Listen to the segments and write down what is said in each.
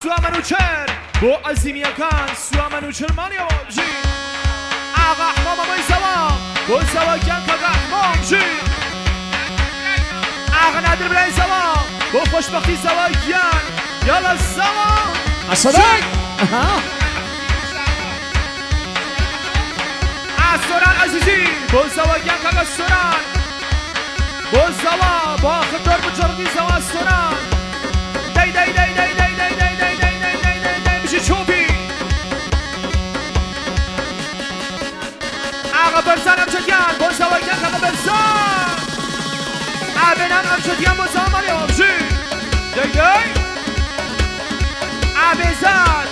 سوا منوچر بو عزیمیەکان سوا منوچرمانیەوە بژین ئاغا حمامەمەی زەوا بۆ زەواگیان کەگا حمام بژین ئاغا نادر برای زەوا بۆ خۆشبەختی زەواگیان یاڵە زەوا ئەسەدەک ئاسۆران عەزیزی بۆ زەواگیان کەگە سۆران بۆ زەوا بۆ خەتۆر بجەڕدی زەوا سۆران دەی دەی دەی دەی دەی دەی دەی دەی دەی دەی دەی دەی دەی بژی چۆپی ئاغا بەرزان ئەمجەدیان بۆ زەواگیان کەگە بەرزان ئابێنان ئەمجەدیان بۆ زەوامەریەوە بژی دەی دەی ئابێزان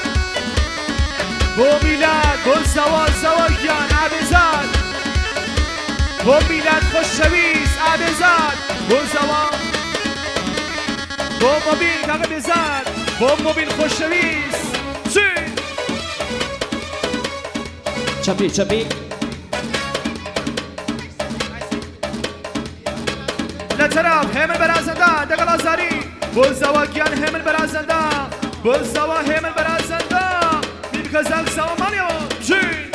بۆ میلاد بۆ زەوا زەواگیان ئابێزان بۆ میلاد خۆشەویست ئابێزان بۆ زەوا بۆ مۆبیل کاکە بێزان بۆ مۆبیل خۆشەویست چی چەپی چەپی لە تەرەف هێمن بەرازەندا دەگەڵ ئازاری بۆ زەواگیان هێمن بەرازەندا بۆ زەوا هێمن بەرازەندا میرکەزاک زەوامانیەوە بژین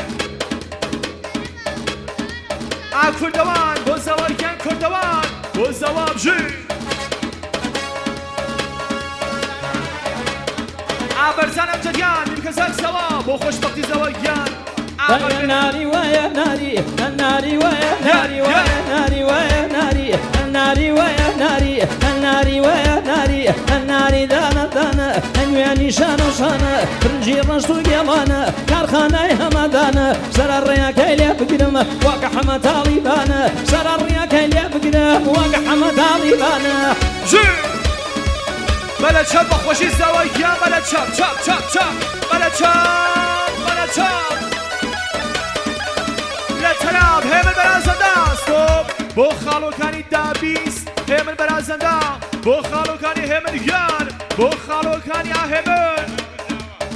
کوردەوان بۆ زەواگیان کوردەوان بۆ زەوا بژین ئابەرزان ئەمجەدیان میرکەزاک زەوا بۆ خۆشبەختی زەواگیان ناری وایە ناری ناری وایە ناری وایە ناری وایە ناری ناری وایە ناری ناری وایە ناری ناری دانە دانە ئەنوێنی شانە شانە فرنجی ڕەشت و گێڵانە کارخانەی هەمەدانە سەرە ڕێیەکەی لێ بگرم وەکە حەمە تاڵیبانە سەرە ڕێیەکەی لێ بگرم وەکە حەمە تاڵیبانە بەلە چەپ بە خۆشی زەواگیان بەلە چەپ چەپ چەپ چەپ بەلە چەپ بەلە چەپ لە تەرەف هێمن بەرازەندا ستۆپ بۆ خاڵۆکانی دابیست هێمن بەرازەندا بۆ خاڵۆکانی هێمن گیان بۆ خاڵۆکانی ئاهێمن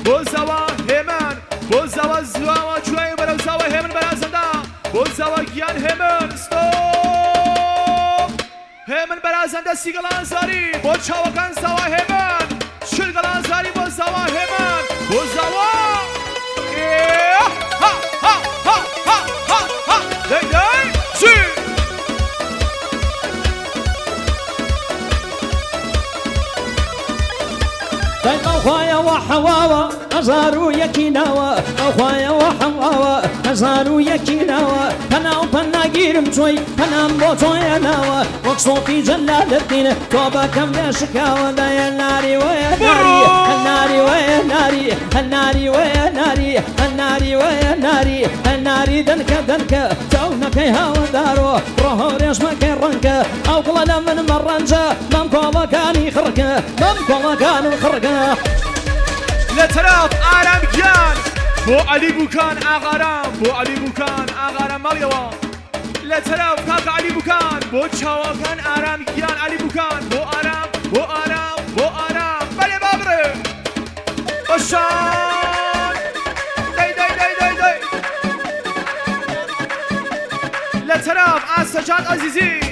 بۆ زەوا هێمن بۆ زەوا زواوە کوێی بەرەو زەوا هێمن بەرازەندا بۆ زەواگیان هێمن ستۆپ هێمن بەرازەندە سیگەڵ ئازاری بۆ چاوەکان زەوا هێمن شلگەڵ ئازاری بۆ زەوا هێمن بۆ زەوا دەی دەی چی دەی ئەوخوایەوە حەواوە هەزار و یەکی ناوە ئەوخوایەوە حەواوە هەزار و یەکی ناوە پەناو پەناگیرم چۆی پەنام بۆ تۆیە ناوە وەک سۆفی جەلالەدین تۆ بەکەم لێ شکاوە دەیە ناری وەیە ناری هەناری وەیە ناری هەناری وەیە ناری هەناری وەیە ناری هەناری دەنکە دەنکە چاونەکەی هاوەدارۆ ڕۆهۆرێش مەکەی ڕەنکە ئەو گڵە لە من مەڕەنجە مەم کۆڵەکانی خڕکە مەم کۆڵەکان خڕکە لە تەرەف ئارامگیان بۆ عەلی بووکان ئاغارام بۆ عەلی بووکان ئاغارام ماڵیەوە لە تەرەف کاکە عەلی بووکان بۆ چاوەکان ئارامگیان عەلی بووکان بۆ ئارام بۆ ئارام بۆ ئارام بەلێ بابڕێ بەشان دەی دەی دەی دەی دەی لە تەرەف ئاسەجاد عەزیزی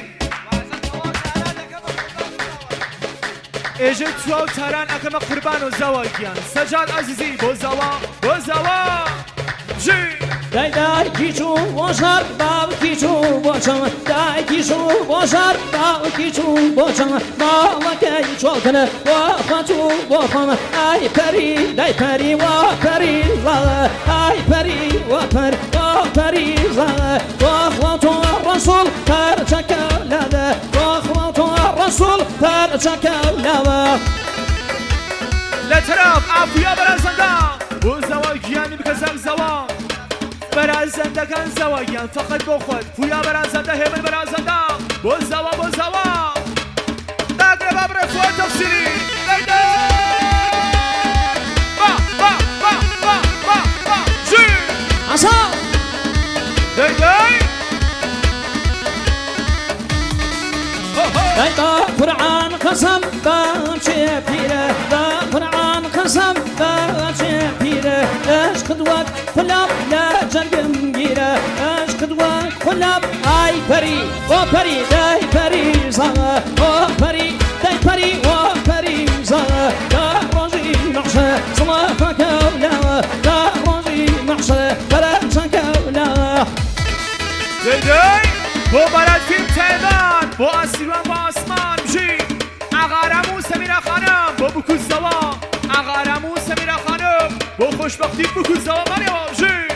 ئێژە توا و تاران ئەکەمە قوربان و زەواگیان سەجاد عەزیزی بۆ زەوا بۆ زەوا ژی دای دایکی چوو بۆ شار باوکی چوو بۆ چەم دایکی چوو بۆ شار باوکی چوو بۆ چەم باوەکەی چۆکەنە بۆ خەچوو بۆ خەمە ئای پەری دای پەری وە پەری زەڵە ئای پەری وە پەر وە پەری زەڵە بۆ خوا تۆ ڕەسوڵ پەرچەکە لەدە بۆ خوا تۆ ڕەسوڵ پەرچەکە لەوە لە تەرەف ئاپویا بەرازەندا بۆ زەواگیانی بکەزەم زەوا بەرازەندەکان زەواگیان فەقەت بۆ خۆت پویا بەرازەندە هێمن بەرازەندا بۆ زەوا بۆ زەوا داگرە بابڕێ فۆی تەفسیری دەی دەی با با با با با با ژی ئەسا دەی دەی دەی بە قورعان قەسەم بە چێ پیرە بە قورعان قەسەم بە چێ پیرە عشقت وەک خولاب لە جەرگم گیرە عشقت وەک خولاب ئای پەری وە پەری دەی پەری زەڵە وە پەری دەی پەری وە پەری زەڵە لە ڕۆژی مەحشەر بو برد فیلم تهران بو اسیران با آسمان بجی اغارمون سمیرا خانم بو بکوز زوا اغارمون سمیرا خانم بو خوشبختی بکوز زوا مریم بجی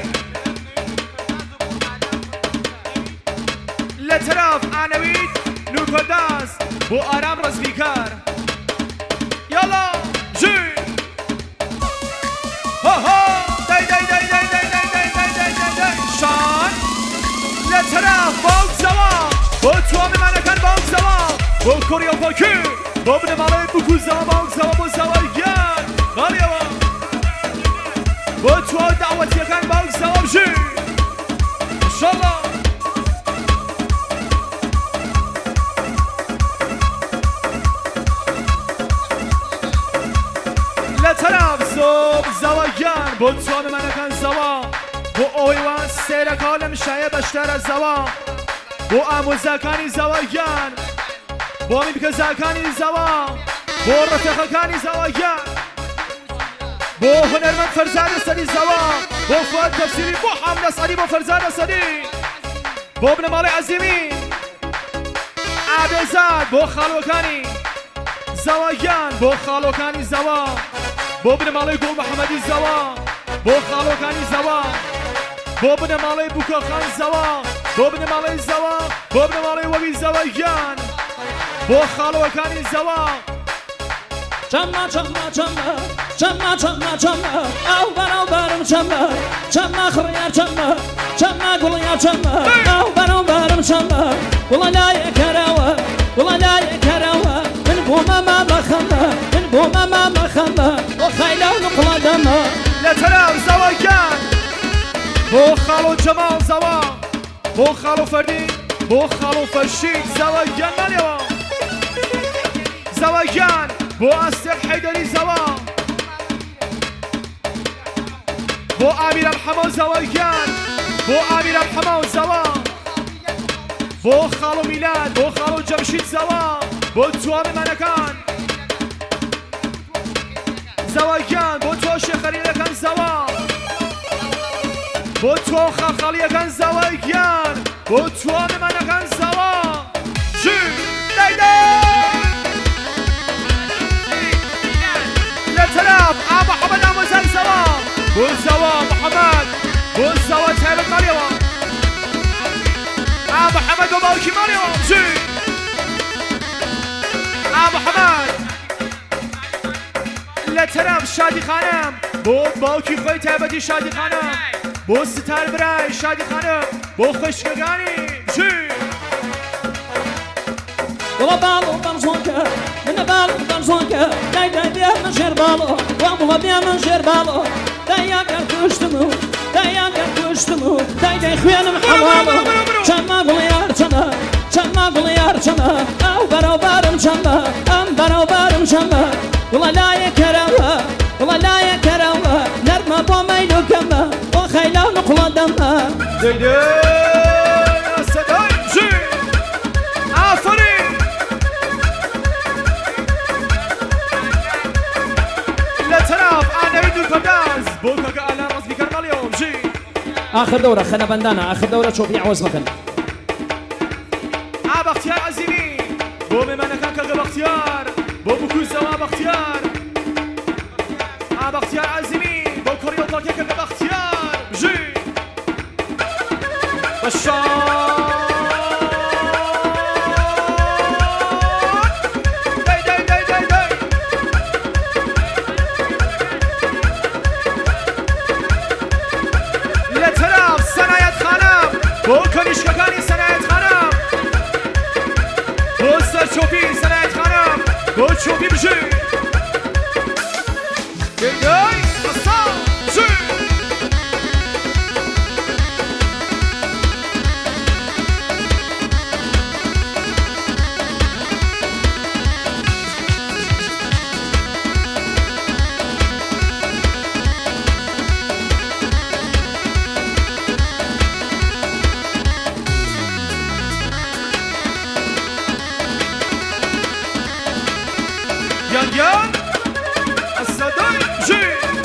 لطرف عنوید نورکرداز بو آرام رزمیکر یالا جی ها ها دی دی دی دی دی دی دی دی دی دی شان لطرف باک زوا بو توام منکن باک زوا بو کوریا پاکی بو بنه مالای بکوز زوا باک زوا بو زوا گیان مالیا بو توام دعوت یکن باک زوا بجی انشالله لطرف زوب زواگان بو توام منکن زوا بو اویوان سیرک عالم شایع بشتر از زوا بو اموزکانی زواگان بو امیبک زکانی زوا بو رفقکانی زواگان بو هنرمند فرزاد سدی زوا بو فواد تفسیری بو حمد سدی بو فرزاد سدی بو ابن مال عظیمی عبدالزاد بو خالوکانی زواگان بو خالوکانی زوا بو ابن مالای گل محمدی زوا بو خالوکانی زوا بو ابن مالای بوکا خان زوا بو ابن مالای زوا بو ابن مالای وبی زواگان بو خالوکانی زوا چما چما چما چما چما چما او برم چما چما خریار چما چما گلیار چما او برم چما والله لا يكراوه والله لا يكراوه من بوما ما بخمه من بوما ما بخمه وخيله نقلدمه لا ترى زواجان بو خالو جمال زوا بو خالو فردي بو خالو فرشيد زواجان ماليوا زواجان بو أستر حيدري زوا بو أمير الحمو زواجان بو أمير الحمو زوا بو خالو ميلاد بو خالو جمشيد زوا بو توام منكان زواجان بو تو شيخري لكن زوا بو تو خالي لكن زواجان بو توام منكان زوا جي دايدا لطرف ابو محمد اموزن زوا بو زوا محمد بو زوا تهران ماليوا ابو محمد و باوکی ماليوا جي ابو محمد لطرف شادی خانم بو باوکی خوی تهبدی شادی خانم بو ستر برای شادی خانم بو خوشگانی جی والله بالو بمزونكه من بالو بمزونكه داي داي بيا من شير بالو والله بيا من شير بالو داي يا كشتمو داي يا كشتمو داي داي خوينم حوالو چما گلیار چما گلیار چما او برابرم چما ام برابرم چما والله لا يكراوه والله لا يكراوه نرمى بوميلو كما وخيلا نقلدمه دیده صدای جی آفرین لطرف عنوی نورکرداز بو کاکا الان راز بیکر مالیوم جی آخر دورة خلنا بندانا آخر دورة شوف يعوز مكان بختیار عظیمی بو میمنکان کاکا بختیار بو بکوز زوا بختیار بختیار عظیمی بو کوریو تاکی کاکا بختیار جی بشار بو کنیشکانی صنایت خانم بو سرچوبی صنایت خانم بو چوبی بجی گیگای بسا جی Yan yan, asadın jü.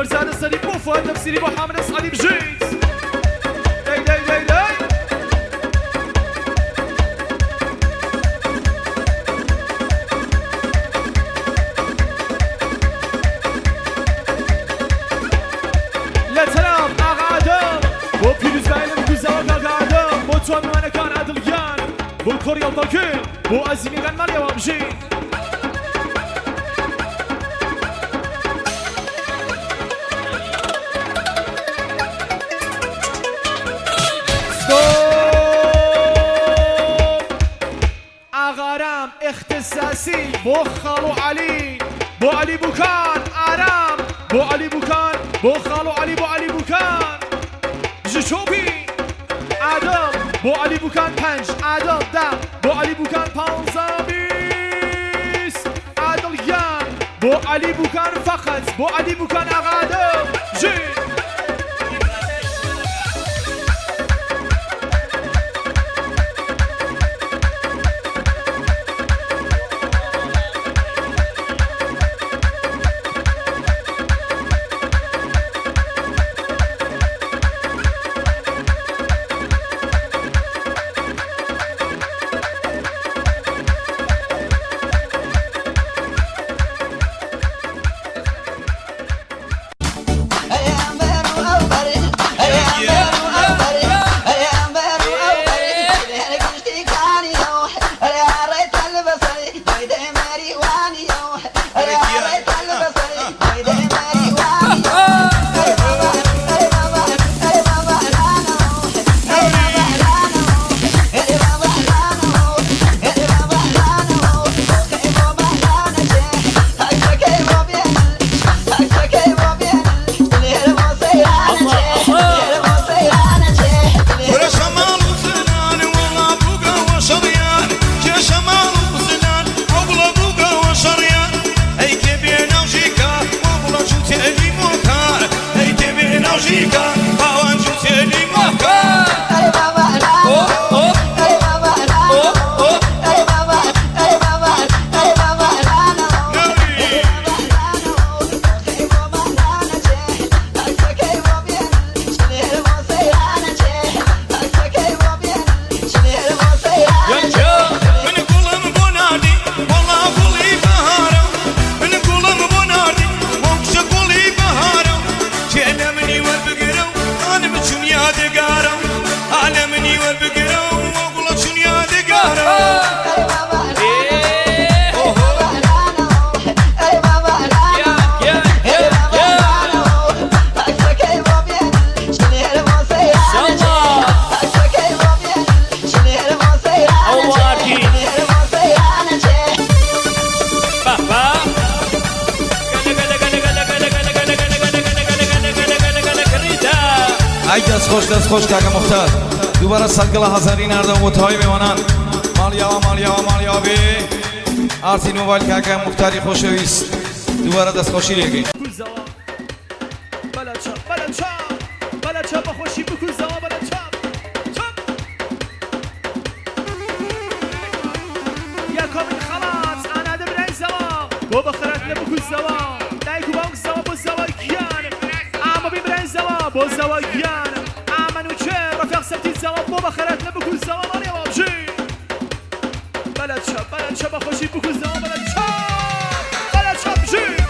فرزاد الصليب وفؤاد نفسيري وحامد الصليب جيت داي داي داي داي لا تنام آغا آدم بو بيروز بايلم كوزاوك آغا آدم بو توان وانا كان عادل جان بو كوريا وطاكين بو أزيمي غان ماليا وامجين آغارام اختصاصي بو خالو علي بو علي بوكان آرام بو علي بوكان بو خالو علي بو علي بوكان جشوبي آدم بو علي بوكان پنج آدم ده بو علي بوكان پانزابیس عادل یان بو علي بوكان فقط بو علي بوكان آغا آدم جي دست خوش کاکا مختار دوباره سلگل هزاری نردم و تایی بمانند مالیا بی آرتی موبایل کاکا مختاری خوشویست دوباره دست خوشی لگین بلد شا بخوشی بکن زوا بلد شا یا کامل خلاص انا دم رای زوا بو بخرت نبکن زوا دایکو بانک زوا بو زوا گیان اما بیم رای زوا بو زوا گیان رفيق سبتي الزواب بابا خلاتنا بكل الزواب مالي وابجي بلد شاب اخوشي بكل الزواب بلد شاب بجي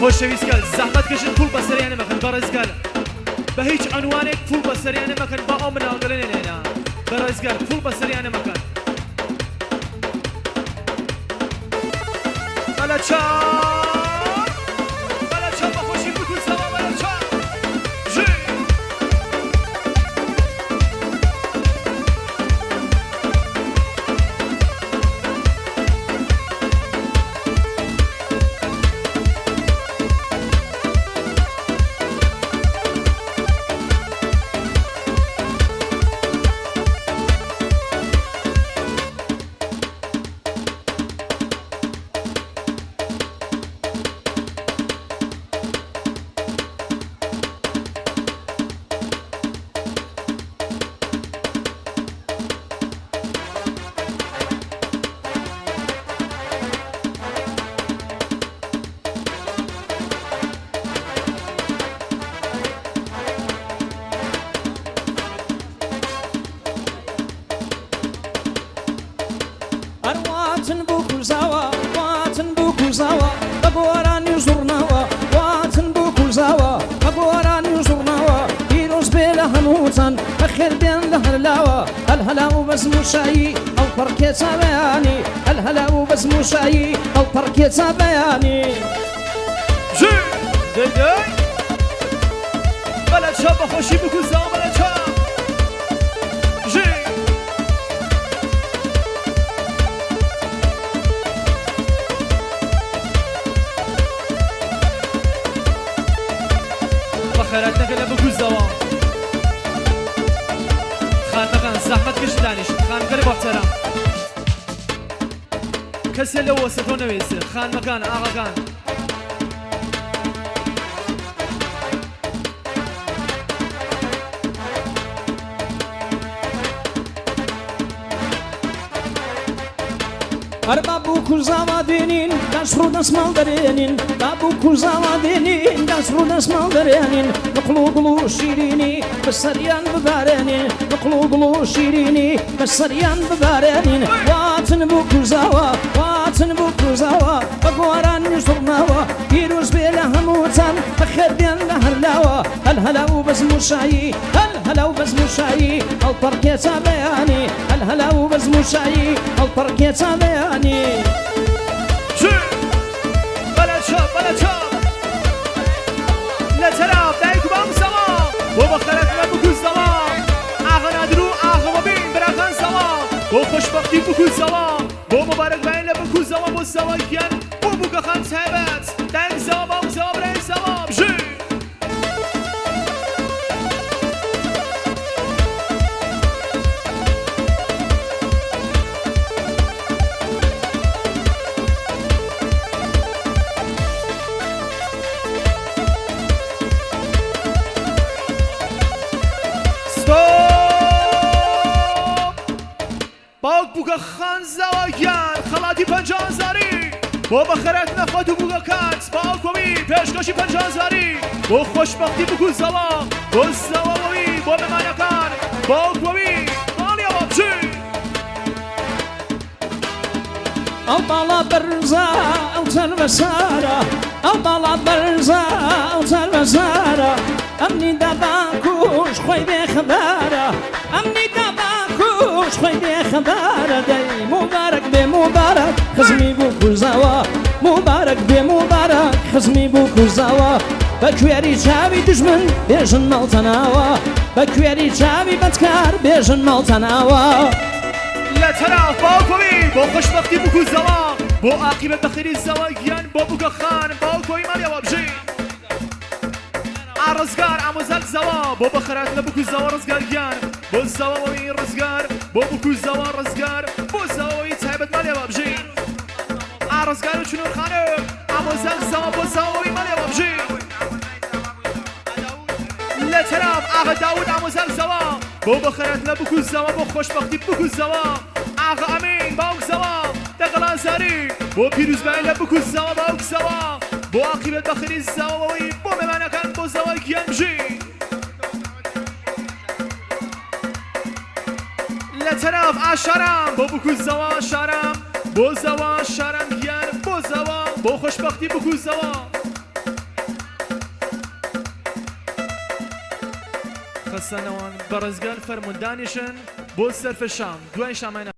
خوش شويس قال زحمت كشت فول بسريانه مكان برز قال بهيج عنوانك فول بسريانه مكان باو من اولين هنا برز قال فول بسريانه مكان بلد شاب بخوشی بکن سوا بلد شاب جی بخير بين ظهر لاوة الهلا وبس مشاي أو تركية بياني الهلا وبس مشاي أو تركية بياني جي دي دي بلد شاب خوشي بكو زمان بلد شاب جي بخيرات نقل بكو زمان خان مقان زحمت کش دانش خان قرب احترام کسی لو وسطو نویسه خان مقان آقا کان Babu kuzava denin, dasru dasmal derenin. Babu kuzava denin, dasru dasmal derenin. Nuklu şirini, besaryan bibarenin. Nuklu şirini, besaryan bibarenin. Vatın bu kuzava, vatın bu kuzava. Bakwaran nişurnava, piruz bela hamutan. Bakherden laharlawa, الهلا وبس مشاي الهلا وبس مشاي الطركية بياني الهلا وبس مشاي الطركية بياني شو بلد شاب بلد شاب لا تلعب دايكو بام سما وبخلت ما بكل سما آغا نادرو آغا مبين براغان سما وخوشبختي بكل سما ومبارك بين بكل سما مستوى كيان وبوكا خمس هبات دايك سما بام سما براي سما شو باوک بوگا خان زواگیان خلاتی 50,000 با بخرت نفات و بوگا کات باوک بوی پیشکشی 50,000 با خوشبختی بکن زوا با زوا بوی با ممانکان باوک بوی مالیا بابچی او بالا برزا او تلبسارة او بالا برزا او تلبسارة امني دباكوش خوي بخبارة امني دباكوش خوي بخبارة داي مبارك بمبارك خزمي بوكو زوا مبارك بمبارك خزمي بوكو زوا بكويري شابي دجمن بيجن مالتناوا بكويري شابي بتكار بيجن مالتناوا لا ترى باوكوي با خوشبختی بکن زوا با عاقبت بخیری زواگیان با بوگا خان باوکوی مالیا بابجی رزگار عموزک زوا با بخرات لبکو زوا رزگار گیان با زوا وی رزگار با بکو زوا رزگار با زوا وی تعبت مالیا بابجی رزگار چنور خانم عموزک زوا با زوا وی مالیا بابجی لا ترى آقا داود عموزک زوا با بخرات لبکو زوا با خوشبختی بکو زوا آقا امین باوک زوا دقلا زاری با پیروز باید لبکو زوا باوک زوا با عاقبت بخیری زوا وی با ممانکان با زوا گیان بجی لطرف عشرم با بکو زوا شرم با زوا شرم گیان با زوا با خوشبختی بکو زوا خستنوان برزگان فرموندانیشن با صرف شام دوین شامین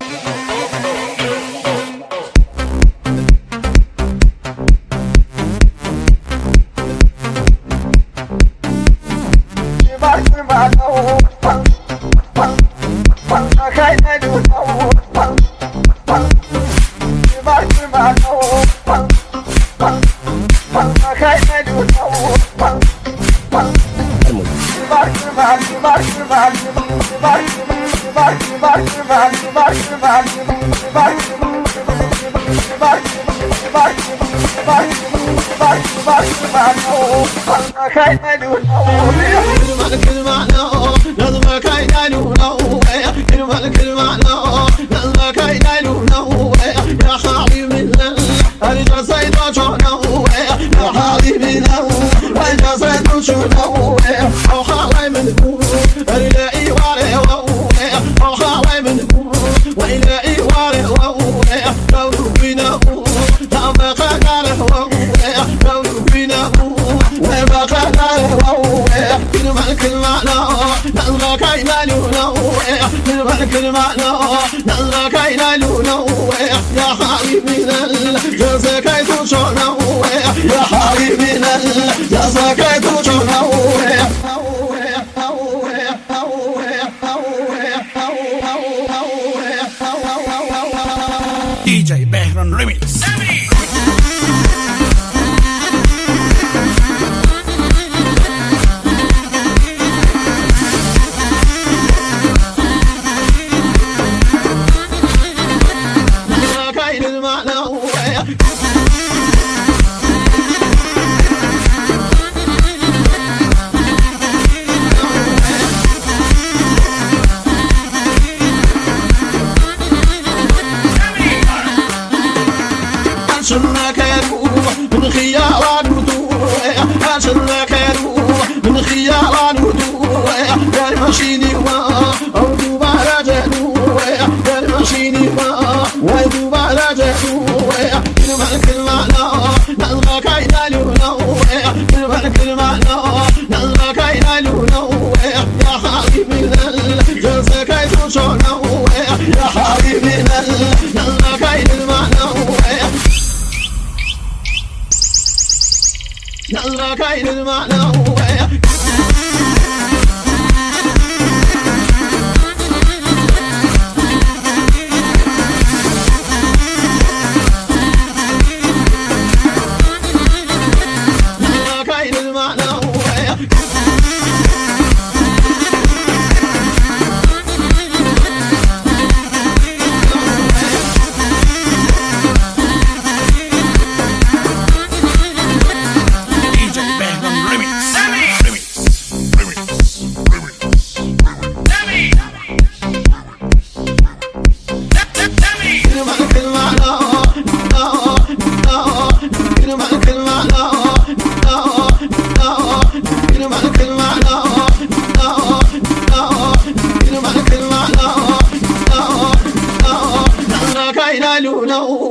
الملك المعنى نظرك ينالونه الملك المعنى نظرك ينالونه يا حبيبي الجزاك يتوشونه يا حبيبي الجزاك يتوشونه DJ Behran Remix. عشرك من خيار الودوع عشرك من خيار الودوع يا المشيني وعودوا على جدوع يا المشيني وعودوا على جدوع الملك المعنى نظرك ينالونه الملك المعنى نظرك ينالونه يا حبيبي الجزاك يتوشونه يا حبيبي نظرك ينالونه نظرك عين المعنى نظرك عين المعنى ينالونه